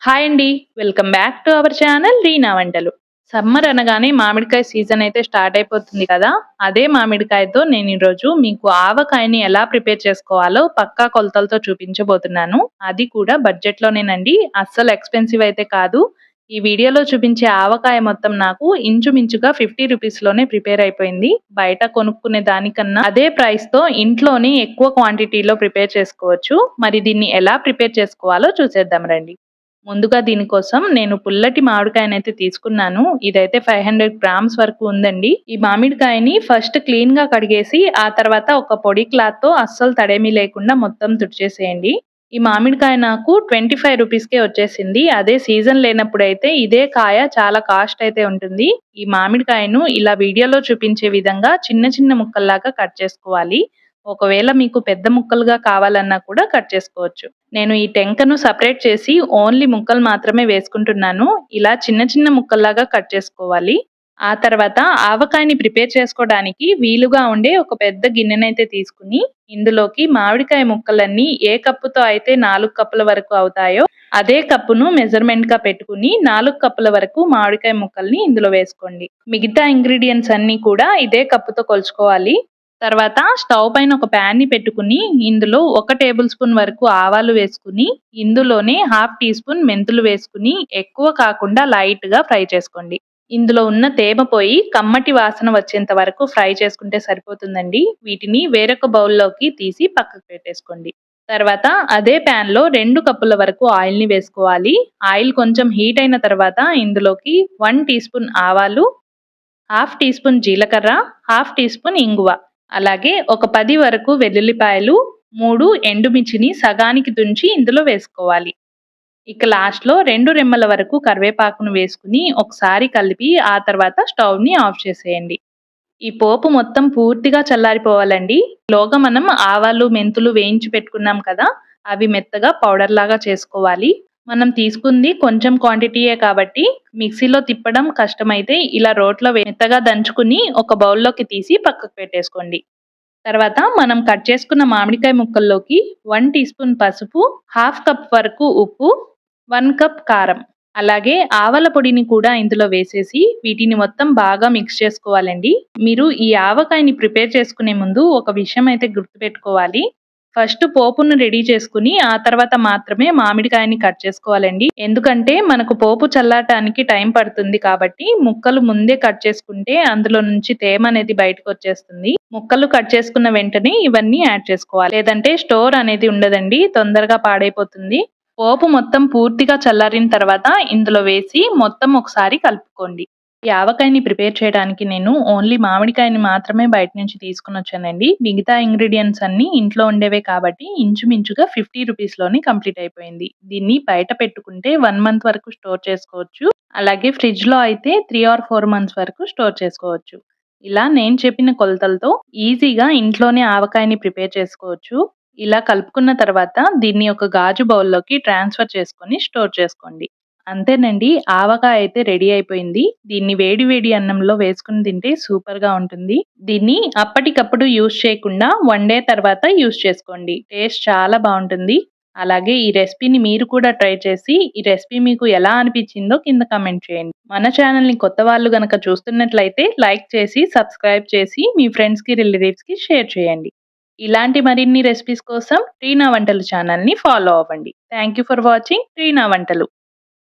Hi అండి. Welcome back to our channel Reena వంటలు. Summer అనగానే మామిడికాయ సీజన్ అయితే స్టార్ట్ అయిపోతుంది కదా! అదే మామిడికాయతో నేను ఈరోజు మీకు ఆవకాయని ఎలా ప్రిపేర్ చేసుకోవాలో పక్కా కొలతలతో చూపించబోతున్నాను. అది కూడా బడ్జెట్‌లోనేనండి. అస్సలు ఎక్స్‌పెన్సివ్ అయితే కాదు. ఈ వీడియోలో చూపించే ఆవకాయ మొత్తం నాకు ఇంచుమించుగా 50 రూపీస్‌లోనే ప్రిపేర్ అయిపోయింది. బయట కొనుక్కునే దానికన్నా అదే ప్రైస్‌తో ఇంట్లోనే ఎక్కువ క్వాంటిటీలో ప్రిపేర్ చేసుకోవచ్చు. మరి దీన్ని ఎలా ప్రిపేర్ చేసుకోవాలో చూసేద్దాం రండి. ముందుగా దీనికోసం నేను పుల్లటి మామిడికాయనైతే తీసుకున్నాను. ఇదైతే 500 గ్రామ్స్ వరకు ఉందండి. ఈ మామిడికాయని ఫస్ట్ క్లీన్‌గా కడిగేసి, ఆ తర్వాత ఒక పొడి క్లాత్‌తో అస్సలు తడేమీ లేకుండా మొత్తం తుడిచేసేయండి. ఈ మామిడికాయ నాకు 25 రూపీస్‌కే వచ్చేసింది. అదే సీజన్ లేనప్పుడైతే ఇదే కాయ చాలా కాస్ట్ అయితే ఉంటుంది. ఈ మామిడికాయను ఇలా వీడియోలో చూపించే విధంగా చిన్న చిన్న ముక్కల్లాగా కట్ చేసుకోవాలి. ఒకవేళ మీకు పెద్ద ముక్కలుగా కావాలన్నా కూడా కట్ చేసుకోవచ్చు. నేను ఈ టెంకను సెపరేట్ చేసి ఓన్లీ ముక్కలు మాత్రమే వేసుకుంటున్నాను. ఇలా చిన్న చిన్న ముక్కల్లాగా కట్ చేసుకోవాలి. ఆ తర్వాత ఆవకాయని ప్రిపేర్ చేసుకోవడానికి వీలుగా ఉండే ఒక పెద్ద గిన్నెనైతే తీసుకుని, ఇందులోకి మామిడికాయ ముక్కలన్నీ ఏ కప్పుతో అయితే 4 కప్పుల వరకు అవుతాయో, అదే కప్పును మెజర్‌మెంట్‌గా పెట్టుకుని 4 కప్పుల వరకు మామిడికాయ ముక్కల్ని ఇందులో వేసుకోండి. మిగతా ఇంగ్రీడియెంట్స్ అన్నీ కూడా ఇదే కప్పుతో కొలుచుకోవాలి. తర్వాత స్టవ్ పైన ఒక ప్యాన్‌ని పెట్టుకుని, ఇందులో 1 టేబుల్ స్పూన్ వరకు ఆవాలు వేసుకుని, ఇందులోనే హాఫ్ టీ స్పూన్ మెంతులు వేసుకుని, ఎక్కువ కాకుండా లైట్‌గా ఫ్రై చేసుకోండి. ఇందులో ఉన్న తేమ పోయి కమ్మటి వాసన వచ్చేంత వరకు ఫ్రై చేసుకుంటే సరిపోతుందండి. వీటిని వేరొక బౌల్‌లోకి తీసి పక్కకు పెట్టేసుకోండి. తర్వాత అదే ప్యాన్‌లో 2 కప్పుల వరకు ఆయిల్‌ని వేసుకోవాలి. ఆయిల్ కొంచెం హీట్ అయిన తర్వాత ఇందులోకి 1 టీ స్పూన్ ఆవాలు, హాఫ్ టీ స్పూన్ జీలకర్ర, హాఫ్ టీ స్పూన్ ఇంగువ, అలాగే ఒక 10 వరకు వెల్లుల్లిపాయలు, 3 ఎండుమిర్చిని సగానికి తుంచి ఇందులో వేసుకోవాలి. ఇక లాస్ట్‌లో 2 రెమ్మల వరకు కరివేపాకును వేసుకుని ఒకసారి కలిపి ఆ తర్వాత స్టవ్‌ని ఆఫ్ చేసేయండి. ఈ పోపు మొత్తం పూర్తిగా చల్లారిపోవాలండి. ఈలోగా మనం ఆవాలు, మెంతులు వేయించి పెట్టుకున్నాం కదా! అవి మెత్తగా పౌడర్ లాగా చేసుకోవాలి. మనం తీసుకుంది కొంచెం క్వాంటిటీయే కాబట్టి మిక్సీలో తిప్పడం కష్టమైతే ఇలా రోట్లో మెత్తగా దంచుకుని ఒక బౌల్‌లోకి తీసి పక్కకు పెట్టేసుకోండి. తర్వాత మనం కట్ చేసుకున్న మామిడికాయ ముక్కల్లోకి 1 టీ స్పూన్ పసుపు, హాఫ్ కప్ వరకు ఉప్పు, 1 కప్ కారం, అలాగే ఆవల పొడిని కూడా ఇందులో వేసేసి వీటిని మొత్తం బాగా మిక్స్ చేసుకోవాలండి. మీరు ఈ ఆవకాయని ప్రిపేర్ చేసుకునే ముందు ఒక విషయం అయితే గుర్తుపెట్టుకోవాలి. ఫస్ట్ పోపును రెడీ చేసుకుని ఆ తర్వాత మాత్రమే మామిడికాయని కట్ చేసుకోవాలండి. ఎందుకంటే మనకు పోపు చల్లారటానికి టైం పడుతుంది కాబట్టి ముక్కలు ముందే కట్ చేసుకుంటే అందులో నుంచి తేమ అనేది బయటకొచ్చేస్తుంది. ముక్కలు కట్ చేసుకున్న వెంటనే ఇవన్నీ యాడ్ చేసుకోవాలి. లేదంటే స్టోర్ అనేది ఉండదండి. తొందరగా పాడైపోతుంది. పోపు మొత్తం పూర్తిగా చల్లారిన తర్వాత ఇందులో వేసి మొత్తం ఒకసారి కలుపుకోండి. ఈ ఆవకాయని ప్రిపేర్ చేయడానికి నేను ఓన్లీ మామిడికాయని మాత్రమే బయట నుంచి తీసుకొనొచ్చానండి. మిగతా ఇంగ్రీడియెంట్స్ అన్నీ ఇంట్లో ఉండేవే కాబట్టి ఇంచుమించుగా 50 రూపీస్‌లోనే కంప్లీట్ అయిపోయింది. దీన్ని బయట పెట్టుకుంటే 1 మంత్ వరకు స్టోర్ చేసుకోవచ్చు. అలాగే ఫ్రిడ్జ్‌లో అయితే 3 ఆర్ 4 మంత్స్ వరకు స్టోర్ చేసుకోవచ్చు. ఇలా నేను చెప్పిన కొలతలతో ఈజీగా ఇంట్లోనే ఆవకాయని ప్రిపేర్ చేసుకోవచ్చు. ఇలా కలుపుకున్న తర్వాత దీన్ని ఒక గాజు బౌల్‌లోకి ట్రాన్స్‌ఫర్ చేసుకొని స్టోర్ చేసుకోండి. అంతేనండి. ఆవకాయ అయితే రెడీ అయిపోయింది. దీన్ని వేడి వేడి అన్నంలో వేసుకొని తింటే సూపర్‌గా ఉంటుంది. దీన్ని అప్పటికప్పుడు యూజ్ చేయకుండా 1 డే తర్వాత యూజ్ చేసుకోండి. టేస్ట్ చాలా బావుంటుంది. అలాగే ఈ రెసిపీని మీరు కూడా ట్రై చేసి, ఈ రెసిపీ మీకు ఎలా అనిపించిందో కింద కామెంట్ చేయండి. మన ఛానల్‌ని కొత్త వాళ్ళు గనక చూస్తున్నట్లయితే లైక్ చేసి, సబ్స్క్రైబ్ చేసి మీ ఫ్రెండ్స్‌కి, రిలేటివ్స్‌కి షేర్ చేయండి. ఇలాంటి మరిన్ని రెసిపీస్ కోసం రీనా వంటలు ఛానల్‌ని ఫాలో అవ్వండి. Thank you for watching Reena వంటలు.